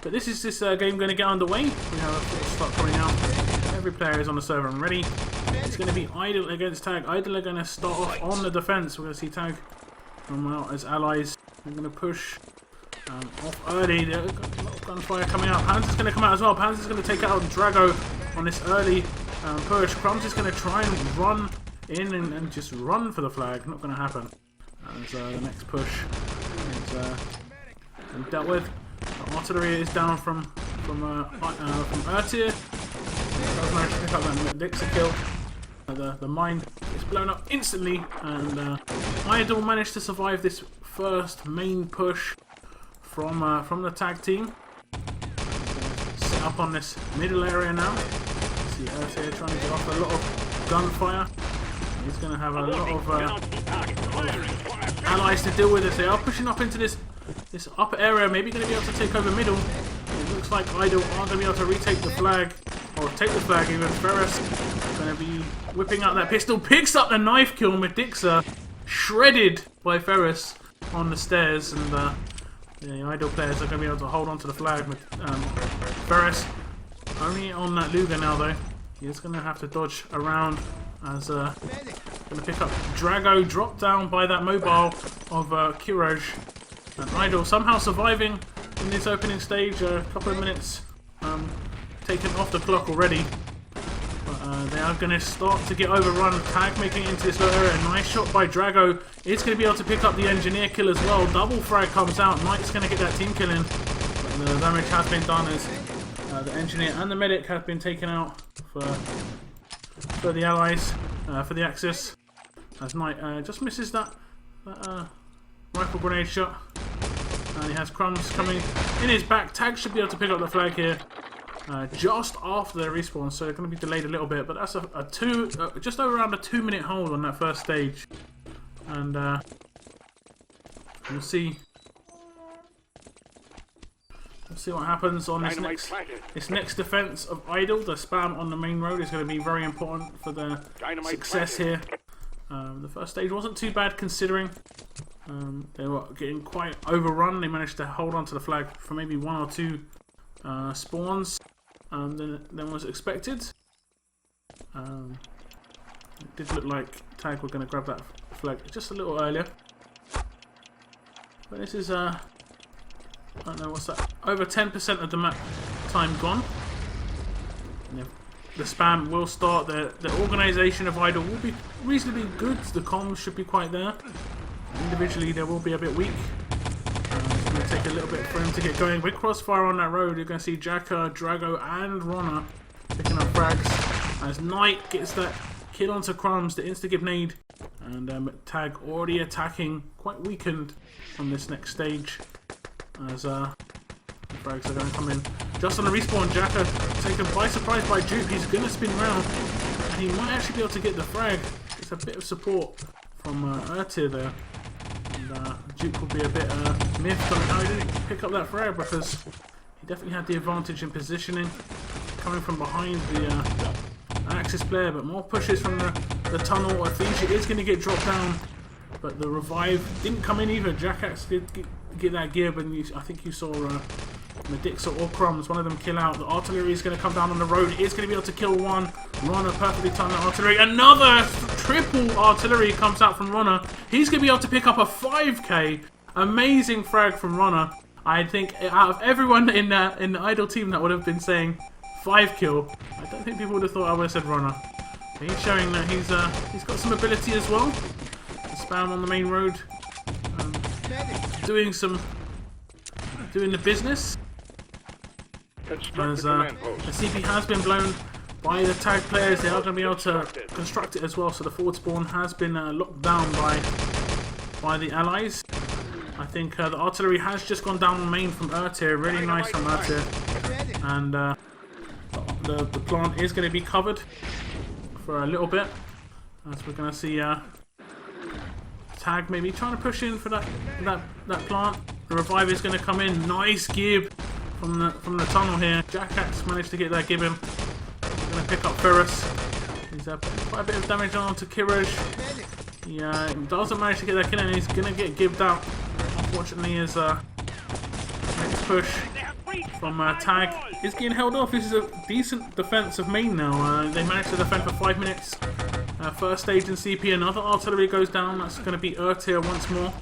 But this is this game going to get underway. We have a full start coming out. Every player is on the server and ready. It's going to be Idle against Tag. Idle are going to start off on the defense. We're going to see Tag come out as allies. They're going to push off early. There's got a lot of gunfire coming out. Panzer's going to come out as well. Panzer's going to take out Drago on this early push. Crumbs is going to try and run in and just run for the flag. Not going to happen. As the next push is dealt with. The artillery is down from Ertir. Does manage to pick up that Dixer kill. The mine is blown up instantly, and Idle managed to survive this first main push from the tag team. Set up on this middle area now. See Ertir trying to get off a lot of gunfire. He's going to have a lot of allies to deal with as they are pushing up into this upper area. Maybe going to be able to take over middle. It looks like Idle are going to be able to retake the flag, or take the flag even. Ferris going to be whipping out that pistol, picks up the knife kill. Medixa shredded by Ferris on the stairs, and the Idle players are going to be able to hold on to the flag. Ferris only on that Luger now though. He's going to have to dodge around as going to pick up Drago, dropped down by that mobile of Courage. And Idle somehow surviving in this opening stage. A couple of minutes taken off the clock already. But they are going to start to get overrun. Tag making it into this low area. Nice shot by Drago. Is going to be able to pick up the engineer kill as well. Double frag comes out. Knight's going to get that team kill in. But the damage has been done as the engineer and the medic have been taken out for the allies, for the Axis. As Knight just misses that rifle grenade shot. And he has Crumbs coming in his back. Tag should be able to pick up the flag here just after their respawn, so they're going to be delayed a little bit. But that's just around a 2-minute hold on that first stage. And we'll see what happens on this next defense of Idle. The spam on the main road is going to be very important for their success here. The first stage wasn't too bad considering they were getting quite overrun. They managed to hold on to the flag for maybe 1 or 2 spawns than was expected. It did look like Tag were going to grab that flag just a little earlier. But this is I don't know what's that, over 10% of the map time gone. And the spam will start. The organisation of Idle will be reasonably good. The comms should be quite there. Individually they will be a bit weak. It's going to take a little bit for him to get going. With Crossfire on that road, you're going to see Jacka, Drago and Ronna picking up frags. As Knight gets that kill onto Crumbs, the insta-give nade. And Tag already attacking, quite weakened on this next stage. As the frags are going to come in just on the respawn. Jacka taken by surprise by Duke. He's going to spin round and he might actually be able to get the frag. It's a bit of support from Ertir there, and Duke will be a bit miffed on how he didn't pick up that frag, because he definitely had the advantage in positioning coming from behind the Axis player. But more pushes from the tunnel. I think she is going to get dropped down, but the revive didn't come in either. Jackax did get that gear, but I think you saw Medixa or Crumbs, one of them kill out. The artillery is going to come down on the road. It's going to be able to kill one. Ronna perfectly timed the artillery. Another triple artillery comes out from Ronna. He's going to be able to pick up a 5k. Amazing frag from Ronna. I think out of everyone in the Idle team that would have been saying 5 kill, I don't think people would have thought I would have said Ronna. But he's showing that he's got some ability as well. The spam on the main road, doing the business. As the CP has been blown by the Tag players, they are going to be able to construct it as well. So the forward spawn has been locked down by the allies. I think the artillery has just gone down main from Ertir. Really nice from Ertir. And the plant is going to be covered for a little bit, as we're going to see Tag maybe trying to push in for that plant. The revive is going to come in. Nice gib from the tunnel here. Jackax managed to get that gib in. He's going to pick up Ferris. He's quite a bit of damage on to Kiraj. He doesn't manage to get that kill, and he's going to get gibbed out. Unfortunately, his next push from Tag is getting held off. This is a decent defense of main now. They managed to defend for 5 minutes. First stage in CP, another artillery goes down. That's going to be tier once more.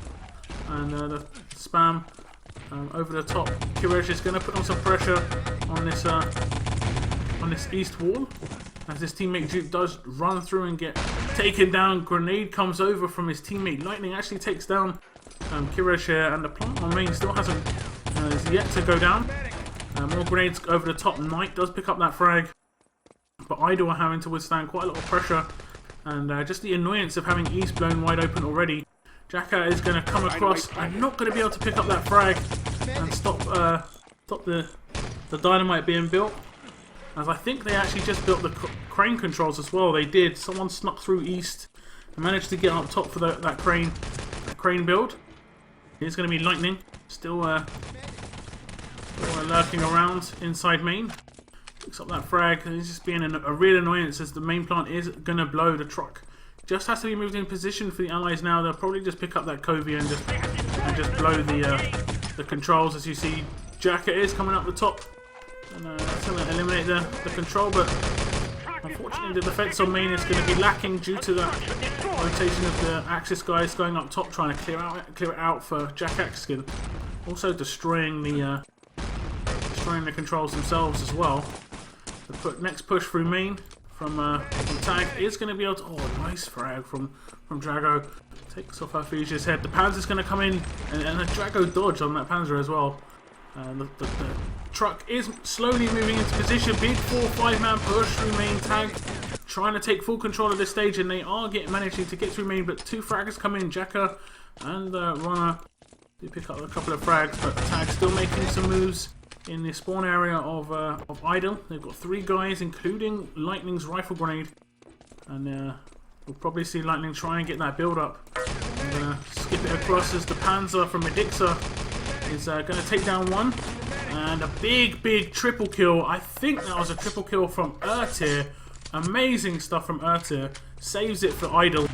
And the spam over the top. Kirej is going to put on some pressure on this east wall. As his teammate Duke does run through and get taken down. Grenade comes over from his teammate. Lightning actually takes down Kirej here, and the plant on main still hasn't is yet to go down. More grenades over the top. Knight does pick up that frag, but Idle are having to withstand quite a lot of pressure, and just the annoyance of having East blown wide open already. Jacka is going to come across and not going to be able to pick up that frag and stop the dynamite being built. As I think they actually just built the crane controls as well. They did. Someone snuck through East and managed to get up top for that crane build. Here's going to be Lightning, still lurking around inside main. Picks up that frag. He's just being a real annoyance as the main plant is going to blow. The truck just has to be moved in position for the allies now. They'll probably just pick up that Covey and just blow the controls. As you see, Jacka is coming up the top. And that's going to eliminate the control, but unfortunately the defense on main is going to be lacking due to that rotation of the Axis guys going up top, trying to clear it out for Jack Axkin. Also destroying the controls themselves as well. The next push through main from Tag is going to be able to... Oh, nice frag from Drago. Takes off Arphusia's head. The Panzer's going to come in, and a Drago dodge on that Panzer as well. The truck is slowly moving into position. Big 4-5 man push through main. Tag trying to take full control of this stage, and they are managing to get through main, but 2 frags come in. Jacka and Runner do pick up a couple of frags, but Tag still making some moves in the spawn area of Idle. They've got 3 guys, including Lightning's rifle grenade, and we'll probably see Lightning try and get that build up. I'm gonna skip it across as the Panzer from Medixa is going to take down one, and a big triple kill. I think that was a triple kill from Ertir. Amazing stuff from Ertir. Saves it for Idle,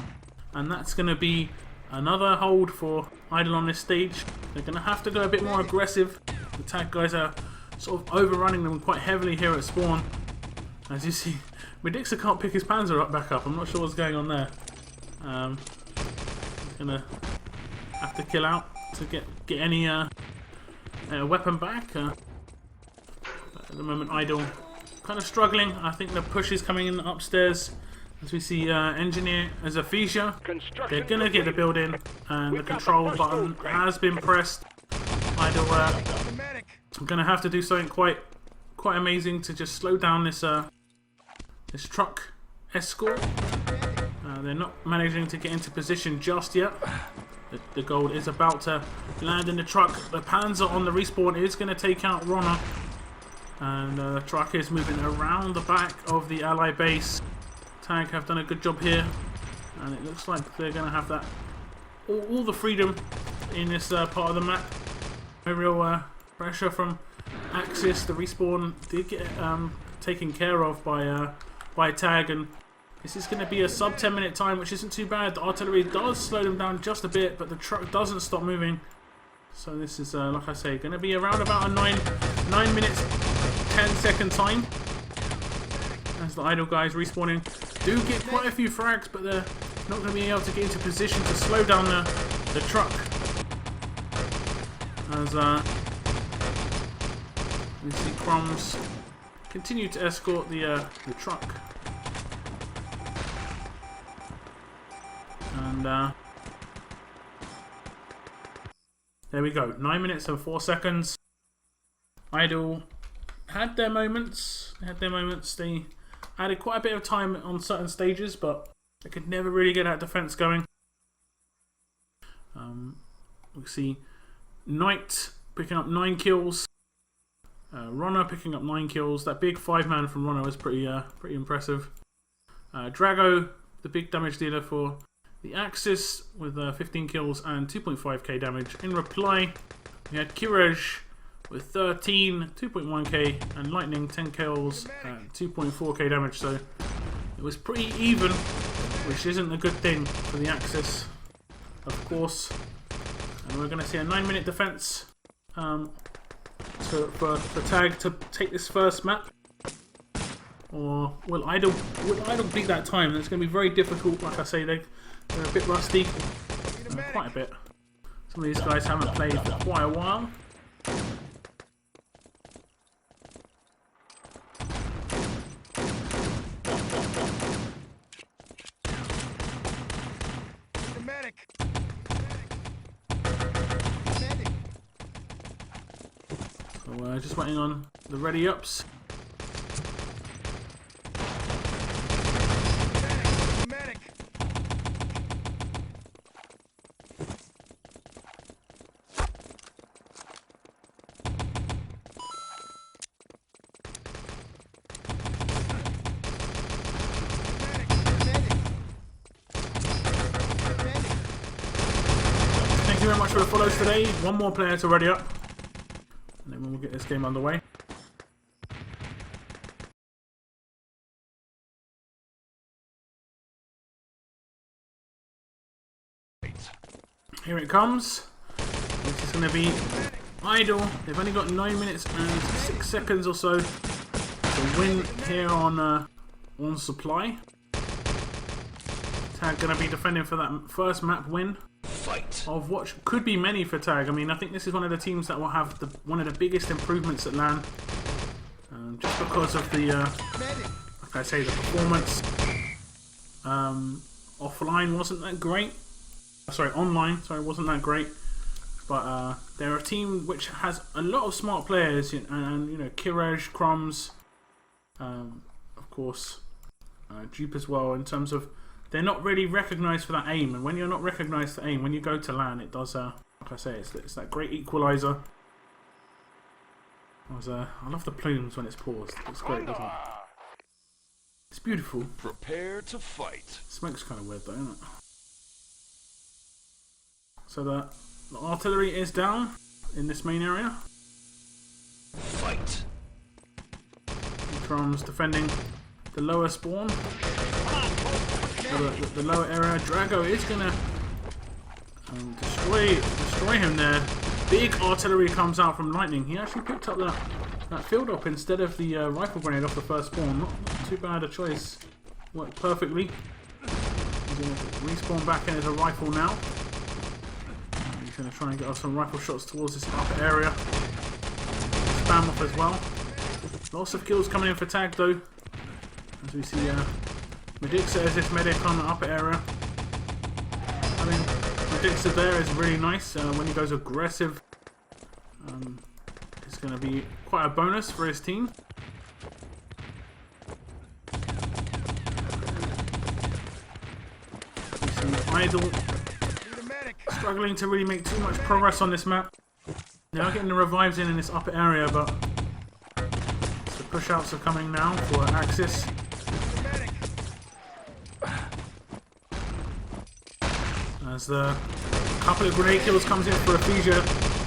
and that's going to be another hold for Idle on this stage. They're going to have to go a bit more aggressive. The Tag guys are sort of overrunning them quite heavily here at spawn. As you see, Medixa can't pick his Panzer back up. I'm not sure what's going on there. He's going to have to kill out to get any weapon back. At the moment, Idle kind of struggling. I think the push is coming in upstairs. As we see Engineer as Aphasia. They're going to get the build in, and the control button has been pressed. Idle I'm going to have to do something quite amazing to just slow down this truck escort. They're not managing to get into position just yet. The gold is about to land in the truck. The Panzer on the respawn is going to take out Runner. And the truck is moving around the back of the ally base. Tag have done a good job here. And it looks like they're going to have that all the freedom in this part of the map. No real pressure from Axis. The respawn did get taken care of by Tag, and this is going to be a sub 10 minute time, which isn't too bad. The artillery does slow them down just a bit, but the truck doesn't stop moving. So this is, like I say, going to be around about a 9 minutes 10-second time. As the Idle guys respawning do get quite a few frags, but they're not going to be able to get into position to slow down the truck. As we see Crumbs continue to escort the truck. And there we go, 9 minutes and 4 seconds. Idle had their moments. They added quite a bit of time on certain stages, but they could never really get that defense going. We see Knight picking up 9 kills. Runner picking up 9 kills. That big 5-man from Runner was pretty impressive. Drago, the big damage dealer for the Axis, with 15 kills and 2.5k damage. In reply, we had Kirej with 13, 2.1k, and Lightning 10 kills and 2.4k damage. So it was pretty even, which isn't a good thing for the Axis, of course. And we're going to see a 9-minute defense for Tag to take this first map? Or will Idle beat that time? It's going to be very difficult. Like I say, they're a bit rusty. Quite a bit. Some of these guys haven't played for quite a while. So just waiting on the ready ups. Thank you very much for the follows today. One more player to ready up, and then we'll get this game underway. Here it comes. This is going to be Idle. They've only got 9 minutes and 6 seconds or so to win here on Supply. Tag going to be defending for that first map win of what could be many for Tag. I mean, I think this is one of the teams that will have one of the biggest improvements at LAN, just because of the, like I say, the performance. Offline wasn't that great. Sorry, online. Sorry, wasn't that great. But they're a team which has a lot of smart players, and you know, Kirej, Crumbs, of course, Dupe as well. In terms of, they're not really recognised for that aim, and when you're not recognised for aim, when you go to LAN, it does. Like I say, it's that great equaliser. I love the plumes when it's paused. It's great, doesn't it? It's beautiful. Prepare to fight. Smoke's kind of weird though, isn't it? So the artillery is down in this main area. Fight. Crumbs defending the lower spawn. The lower area. Drago is gonna destroy him there. Big artillery comes out from Lightning. He actually picked up that field up instead of the rifle grenade off the first spawn. Not too bad a choice. Worked perfectly. He's gonna respawn back in as a rifle now. He's going to try and get us some rifle shots towards this upper area. Spam off as well. Lots of kills coming in for Tag though. As we see Medixa as this medic on the upper area. Having Medixa there is really nice. When he goes aggressive, it's going to be quite a bonus for his team. We see Idle struggling to really make too much progress on this map. They are getting the revives in this upper area, but the push-outs are coming now for Axis. As the couple of grenade kills comes in for Ephesia,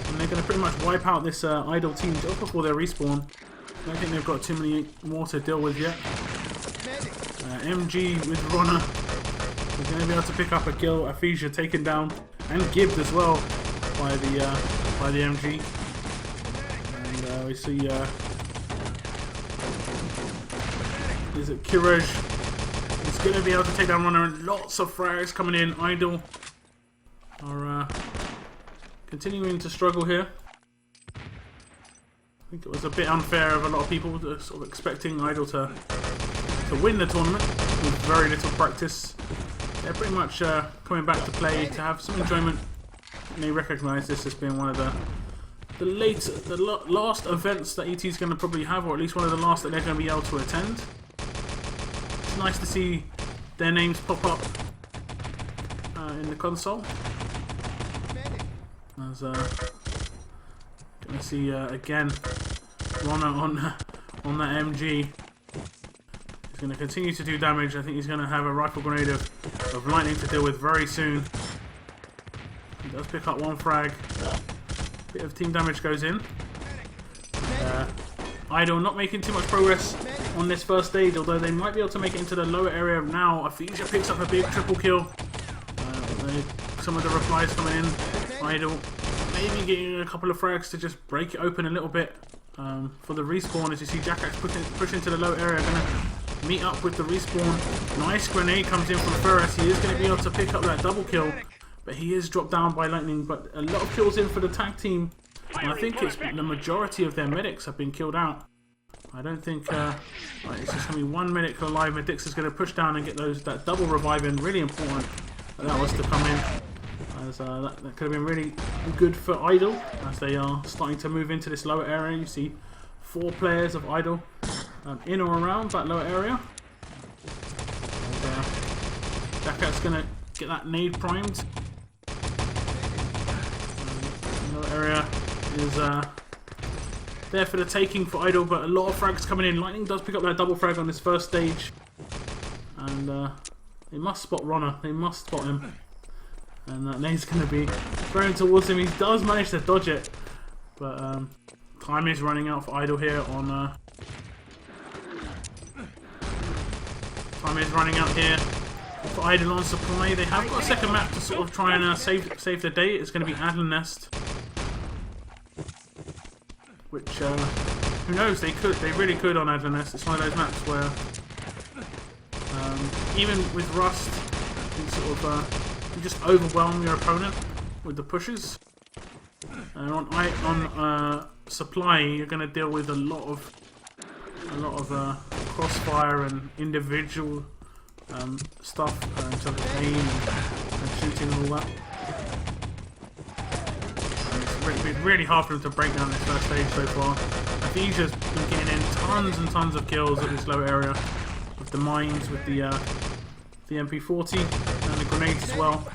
and they're going to pretty much wipe out this Idle team just before their respawn. I don't think they've got too many more to deal with yet. MG with Runner is going to be able to pick up a kill. Ephesia taken down, and gibbed as well by the MG. And we see is it Kirej? He's going to be able to take down Runner, and lots of frags coming in. Idle are continuing to struggle here. I think it was a bit unfair of a lot of people sort of expecting Idle to win the tournament with very little practice. They're pretty much coming back to play to have some enjoyment, and they recognise this as being one of the last events that ET is going to probably have, or at least one of the last that they're going to be able to attend. It's nice to see their names pop up in the console. As going to see again Runner on that MG. He's going to continue to do damage. I think he's going to have a rifle grenade of Lightning to deal with very soon. He does pick up one frag. Bit of team damage goes in. Idle not making too much progress on this first stage, although they might be able to make it into the lower area now. Ephesia picks up a big triple kill. Some of the replies coming in. Idle maybe getting a couple of frags to just break it open a little bit for the respawn. As you see Jackax pushing to the low area, going to meet up with the respawn. Nice grenade comes in from Ferris. He is going to be able to pick up that double kill, but he is dropped down by lightning. But a lot of kills in for the tag team, and I think it's the majority of their medics have been killed out. I don't think right, it's just going to be one medic alive. Medix is going to push down and get that double revive in. Really important that was to come in, as that could have been really good for Idle as they are starting to move into this lower area. You see 4 players of Idle in or around that lower area. Jackat's going to get that nade primed. The lower area is there for the taking for Idle, but a lot of frags coming in. Lightning does pick up that double frag on this first stage, and they must spot Runner. They must spot him, and that nade's going to be thrown towards him. He does manage to dodge it, but time is running out for Idle here. Time is running out here for Idle on supply. They have got a second map to sort of try and save the day. It's going to be Adlersnest, which who knows? They really could on Adlersnest. It's one of those maps where even with Rust, you just overwhelm your opponent with the pushes. And on supply, you're going to deal with a lot of crossfire and individual stuff in terms of aim and shooting and all that. It's been really hard for them to break down this first stage so far. Athesia's been getting in tons and tons of kills at this low area with the mines, with the MP40 and the grenades as well.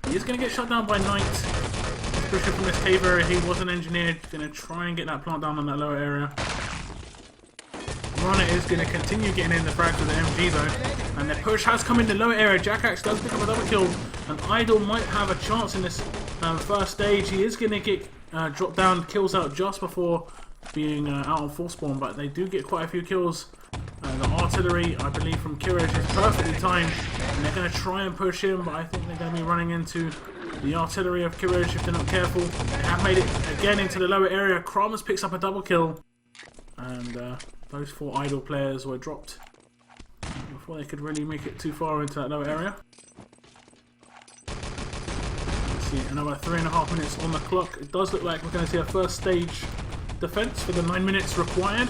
He is going to get shut down by Knight. He's pushing from this cave area. He wasn't engineered. Going to try and get that plant down on that lower area. Runner is going to continue getting in the frags with the MG though, and the push has come in the lower area. Jackax does pick up a double kill, and Idle might have a chance in this first stage. He is going to get dropped down, kills out just before being out on full spawn, but they do get quite a few kills. The artillery, I believe, from Kiraj is perfectly timed, and they're going to try and push him, but I think they're going to be running into the artillery of Kiraj if they're not careful. They have made it again into the lower area. Crumbs picks up a double kill, and those 4 Idle players were dropped before they could really make it too far into that lower area. Let's see, another 3.5 minutes on the clock. It does look like we're going to see a first stage defense for the 9 minutes required.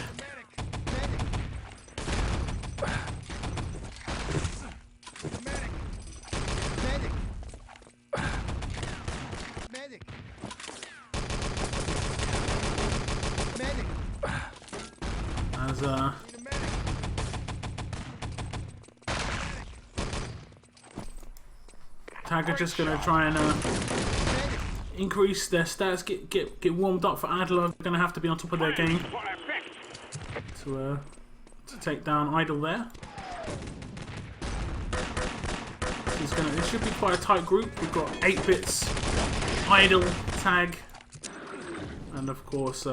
As Tag are just going to try and increase their stats, get warmed up for Adler. They're going to have to be on top of their game to take down Idle there. It should be quite a tight group. We've got 8-bits, Idle, Tag, and of course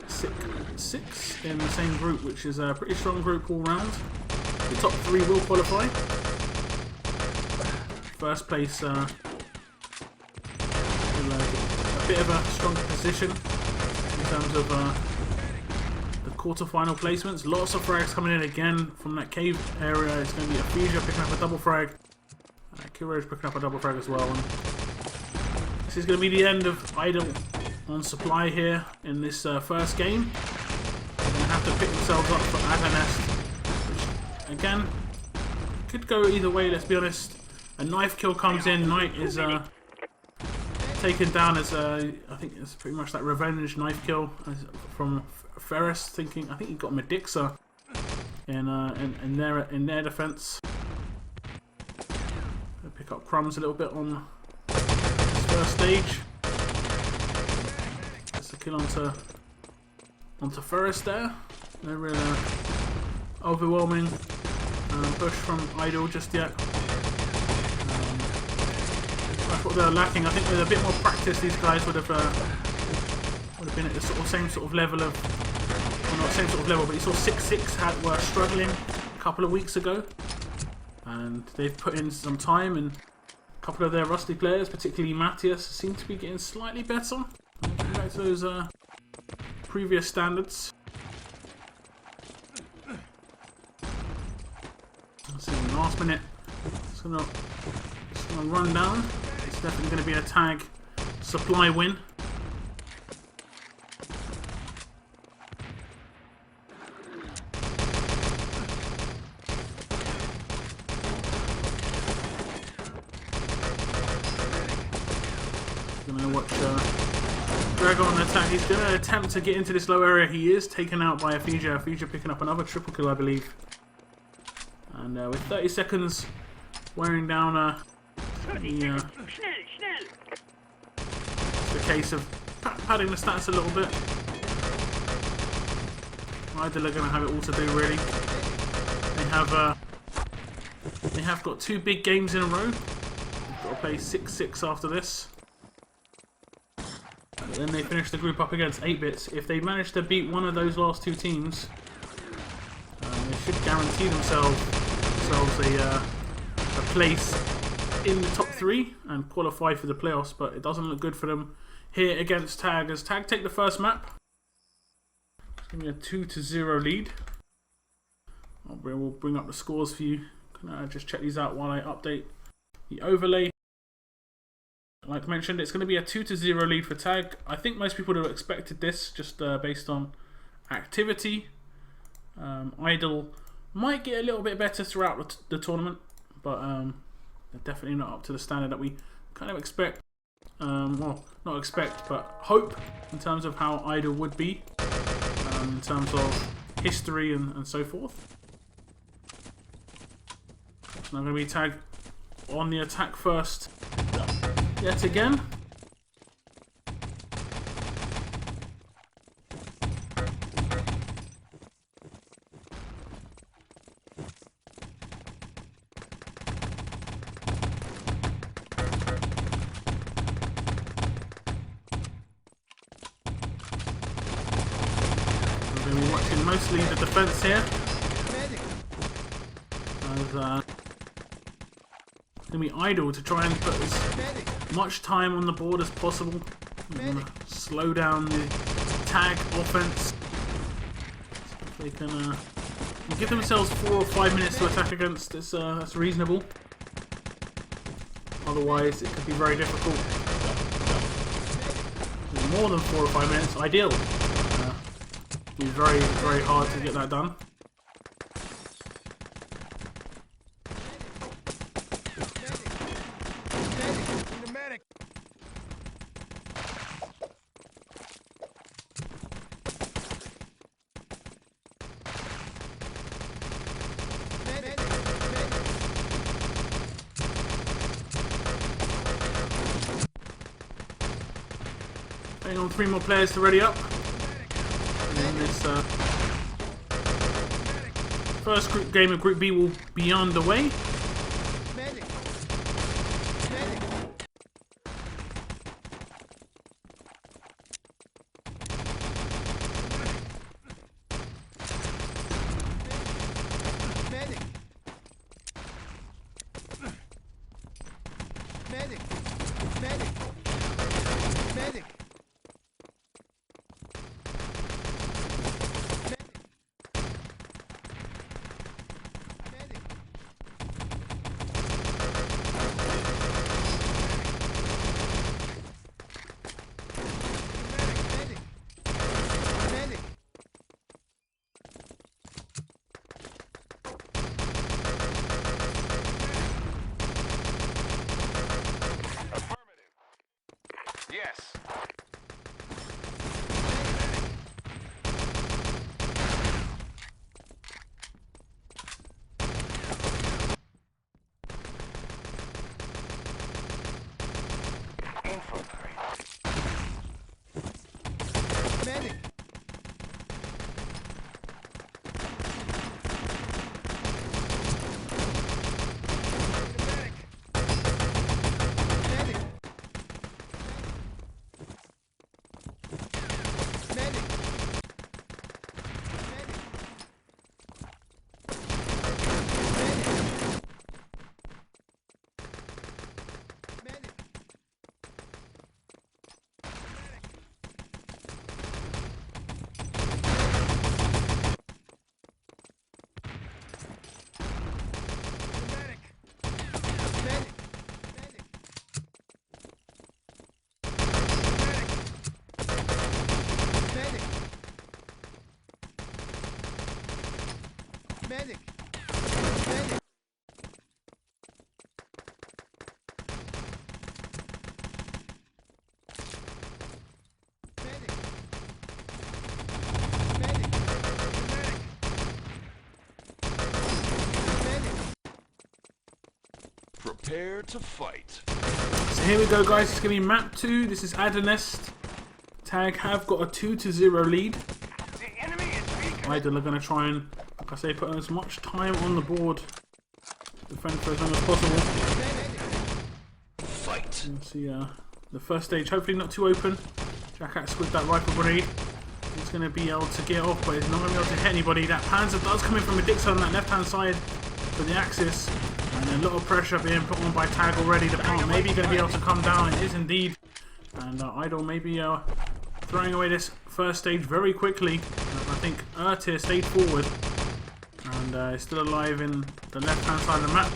6 in the same group, which is a pretty strong group all round. The top 3 will qualify. First place will a bit of a stronger position in terms of the quarter-final placements. Lots of frags coming in again from that cave area. It's going to be Aphesia picking up a double frag. Kiraj picking up a double frag as well. And this is going to be the end of Idle on supply here in this first game. They're going to have to pick themselves up for Adlersnest, which again could go either way, let's be honest. A knife kill comes in, Knight is taken down as I think it's pretty much that revenge knife kill from Ferris. I think he got Medixa in their defense. They'll pick up crumbs a little bit on this first stage. Gets the kill onto Ferris there. No real overwhelming push from Idle just yet. That's what they're lacking. I think with a bit more practice, these guys would have been at the same sort of level of, well, not same sort of level, but you saw 6-6 were struggling a couple of weeks ago, and they've put in some time, and a couple of their rusty players, particularly Matthias, seem to be getting slightly better. back to those previous standards. Let's see, last minute. It's gonna run down. It's definitely gonna be a tag supply win. Gonna watch Drago on the attack. He's gonna attempt to get into this low area. He is taken out by Afija. Afija picking up another triple kill, I believe. And with 30 seconds wearing down it's the case of padding the stats a little bit. Idle are gonna have it all to do really. They have got 2 big games in a row. They've got to play 6-6 after this. And then they finish the group up against 8-bits. If they manage to beat one of those last 2 teams, they should guarantee themselves a place in the top 3 and qualify for the playoffs. But it doesn't look good for them here against Tag, as Tag take the first map. It's going to be a 2-0 lead. We'll bring up the scores for you. Can I just check these out while I update the overlay? Like I mentioned, it's going to be a 2-0 lead for Tag. I think most people would have expected this just based on activity. Idle might get a little bit better throughout the tournament, but they're definitely not up to the standard that we kind of expect. Well, not expect, but hope in terms of how Idle would be, in terms of history and so forth. So now going to be Tag on the attack first yet again. We're going to be watching mostly the defense here. As it's going to be Idle to try and put as much time on the board as possible. We want to slow down the Tag offense. So if they can give themselves 4 or 5 minutes to attack against, that's reasonable. Otherwise, it could be very difficult. More than 4 or 5 minutes, ideal. It'd be very, very hard to get that done. Waiting on 3 more players to ready up. And then this first game of Group B will be underway. Medic. Prepare to fight. So here we go, guys. It's going to be map 2. This is Adlersnest. Tag have got a 2-0 lead. The enemy is weak. Idle are going to try and, like I say, put as much time on the board. Defend for as long as possible. Fight. You can see the first stage, hopefully not too open. Jackax with that rifle grenade. He's going to be able to get off, but he's not going to be able to hit anybody. That Panzer does come in from Medixa on that left-hand side for the Axis. And a lot of pressure being put on by Tag already. The plant may be going to be able to come down. It is indeed. And Idle may be throwing away this first stage very quickly. I think Ertir stayed forward. And is still alive in the left-hand side of the map.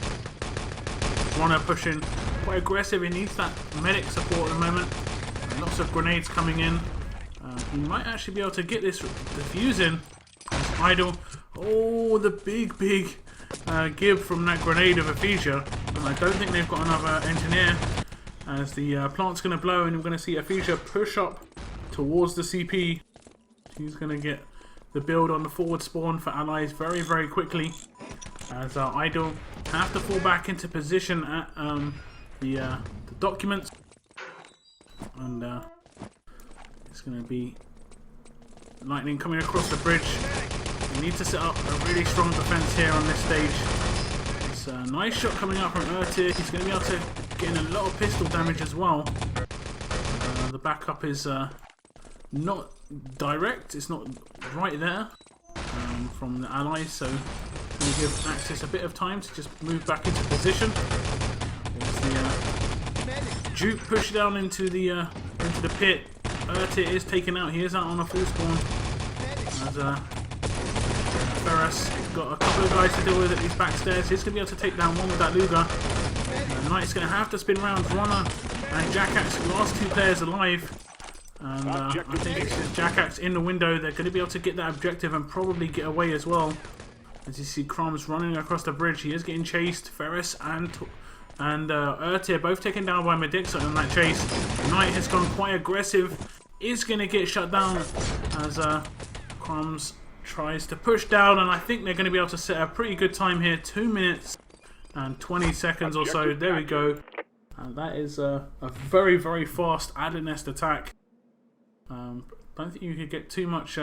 Runner pushing quite aggressive. He needs that medic support at the moment. And lots of grenades coming in. He might actually be able to get this defuse in. Idle. Oh, the big give from that grenade of Aphasia. And I don't think they've got another engineer. As the plant's going to blow and we're going to see Aphasia push up towards the CP. He's going to get the build on the forward spawn for allies very quickly. As Idle have to fall back into position at the documents. And it's going to be lightning coming across the bridge. We need to set up a really strong defense here on this stage. It's a nice shot coming up from Ertir. He's going to be able to get in a lot of pistol damage as well. The backup is not direct. It's not right there from the allies. So we give Axis a bit of time to just move back into position. There's the Duke push down into the pit. Ertir is taken out. He is out on a full spawn. As Ferris got a couple of guys to deal with at these back stairs. He's going to be able to take down one with that Luger. Knight's going to have to spin round. Runner and Jackax, last two players alive. And I think it's just Jackax in the window. They're going to be able to get that objective and probably get away as well. As you see Crumbs running across the bridge. He is getting chased. Ferris and Ertir both taken down by Medixa on that chase. Knight has gone quite aggressive. Is going to get shut down as Crumbs tries to push down, and I think they're going to be able to set a pretty good time here. 2 minutes and 20 seconds or so. There we go. And that is a very fast Adlersnest attack. Don't think you could get too much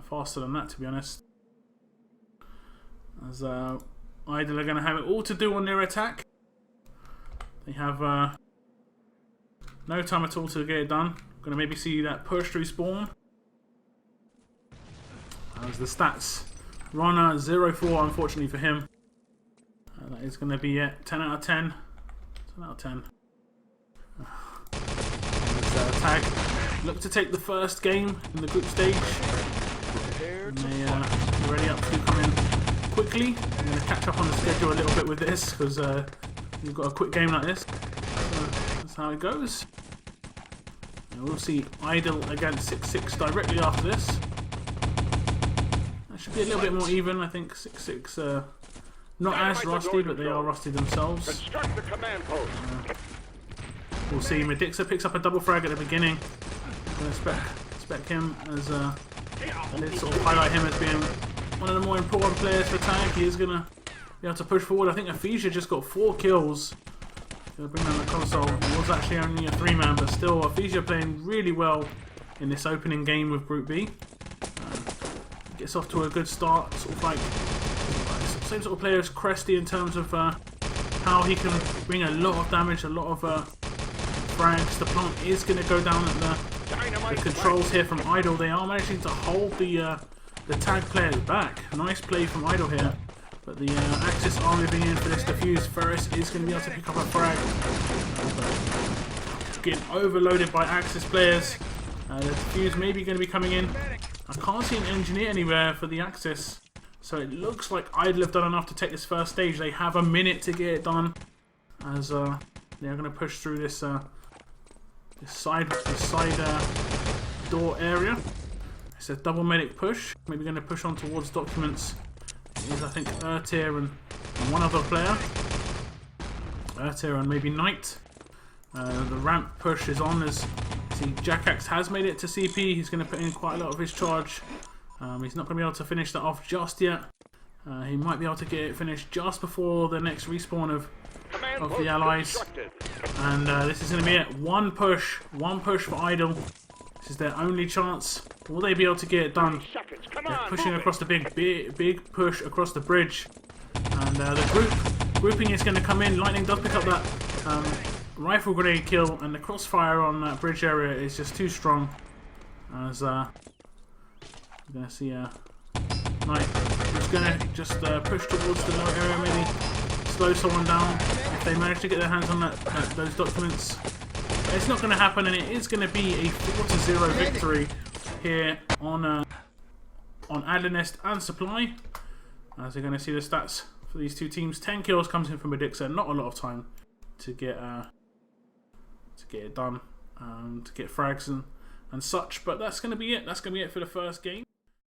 faster than that, to be honest. As Idle are going to have it all to do on their attack. They have no time at all to get it done. Going to maybe see that push through spawn. As the stats, Runner 0-4 unfortunately for him. That is going to be it. 10 out of 10. 10 out of 10. Tag look to take the first game in the group stage. And they are ready up to come in quickly. I'm going to catch up on the schedule a little bit with this because you've got a quick game like this. So that's how it goes. And we'll see Idle against 6-6 directly after this. Should be a little bit more even. I think 6-6 not as rusty, but they are rusty themselves. We'll see. Medixa picks up a double frag at the beginning. I'm going to spec him as let's sort of highlight him as being one of the more important players for Tag. He is going to be able to push forward. I think Aphasia just got 4 kills. Going to bring down the console. It was actually only a 3-man, but still Aphasia playing really well in this opening game with Group B. Gets off to a good start, sort of like same sort of player as Cresty in terms of how he can bring a lot of damage, a lot of frags. The plant is going to go down at the controls here from Idle. They are managing to hold the Tag players back. Nice play from Idle here, but the Axis are moving in for this defuse. Ferris is going to be able to pick up a frag. Getting overloaded by Axis players. The defuse maybe going to be coming in. I can't see an engineer anywhere for the Axis, so it looks like Idle have done enough to take this first stage. They have a minute to get it done, as they're going to push through this side door area. It's a double medic push. Maybe going to push on towards documents. It is, I think, Ertir and one other player. Ertir and maybe Knight. The ramp push is on as see Jackaxe has made it to CP. He's going to put in quite a lot of his charge. He's not going to be able to finish that off just yet. He might be able to get it finished just before the next respawn of the allies. And this is going to be it. One push for Idle. This is their only chance. Will they be able to get it done? They're pushing across the big push across the bridge. And the grouping is going to come in. Lightning does pick up that rifle grenade kill, and the crossfire on that bridge area is just too strong. As we're going to see Knight is going to just push towards the low area, maybe slow someone down if they manage to get their hands on those documents. But it's not going to happen, and it is going to be a 4-0 victory here on Adlersnest and Supply. As you're going to see the stats for these two teams, 10 kills comes in from Adixer. Not a lot of time to get it done, to get frags and such. But that's going to be it. That's going to be it for the first game.